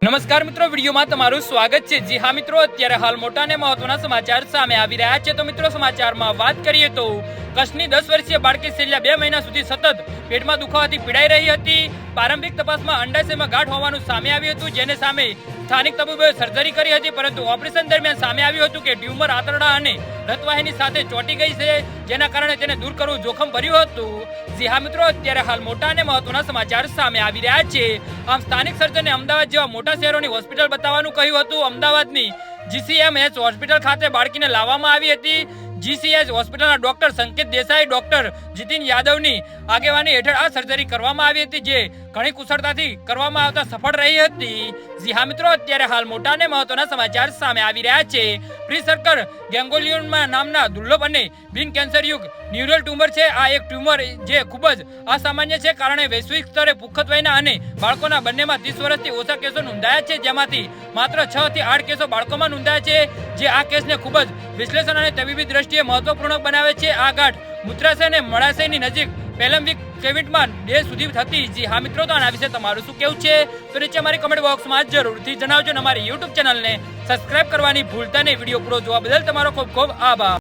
નમસ્કાર મિત્રો, વિડીયોમાં તમારું સ્વાગત છે। જી હા મિત્રો, અત્યારે હાલ મોટા અને મહત્વના સમાચાર સામે આવી રહ્યા છે। તો મિત્રો, સમાચારમાં વાત કરીએ તો કચ્છની 10 વર્ષીય બાળકી છેલ્લા 2 મહિના સુધી સતત પેટમાં દુખાવાથી પીડાઈ રહી હતી। પ્રારંભિક તપાસમાં અંડાશયમાં ગાંઠ હોવાનું સામે આવ્યું હતું, જેને સામે સ્થાનિક તબીબોએ સર્જરી કરી હતી, પરંતુ ઓપરેશન દરમિયાન સામે આવ્યું હતું કે ટ્યુમર આંતરડા અને રક્તવાહિની સાથે ચોંટી ગઈ છે, જેના કારણે તેને દૂર કરવું જોખમ ભર્યું હતું। જી હા મિત્રો, અત્યારે હાલ મોટા અને મહત્વના સમાચાર સામે આવી રહ્યા છે। આમ સ્થાનિક સર્જને અમદાવાદ જેવા મોટા શહેરોની હોસ્પિટલ બતાવવાનું કહ્યું હતું। અમદાવાદની જીસીએમએચ હોસ્પિટલ ખાતે બાળકીને લાવવામાં આવી હતી। જીસીએચ હોસ્પિટલના ડોક્ટર સંકેત દેસાઈ, ડોક્ટર જીતિન યાદવની આગેવાની હેઠળ આ સર્જરી કરવામાં આવી હતી, જે ઘણી કુશળતાથી કરવામાં આવતા સફળ રહી હતી। જી હા મિત્રો, અત્યારે હાલ મોટા અને મહત્વના સમાચાર સામે આવી રહ્યા છે। પ્રી સર્કલ ગેંગોલિયોમા નામના દુર્લભ અને બિન કેન્સરયુક્ત ન્યુરલ ટ્યુમર છે। આ એક ટ્યુમર જે ખૂબ જ અસામાન્ય છે, કારણે વૈશ્વિક સ્તરે પુખ્ત વયના અને બાળકોના બંનેમાં 30 વર્ષથી ઓછા કેસો નોંધાયા છે, જેમાંથી માત્ર 6 થી 8 કેસો બાળકોમાં નોંધાયા છે, જે આ કેસને ખૂબ જ વિશ્લેષણ અને તબીબી દ્રષ્ટિએ મહત્વપૂર્ણ બનાવે છે। આ ગાંઠ મૂત્રાશય અને મળાશયની નજીક પેલમ્બિક કેવિટમાં ડે સુધી થતી। જી હા મિત્રો, તો આના વિશે તમારું શું કહેવું છે તો નીચે અમારી કમેન્ટ બોક્સમાં જરૂરથી જણાવજો। અમારી યુટ્યુબ ચેનલને સબસ્ક્રાઇબ કરવાની ભૂલતા નહીં। વિડીયો પૂરો જોવા બદલ તમારો ખૂબ ખૂબ આભાર।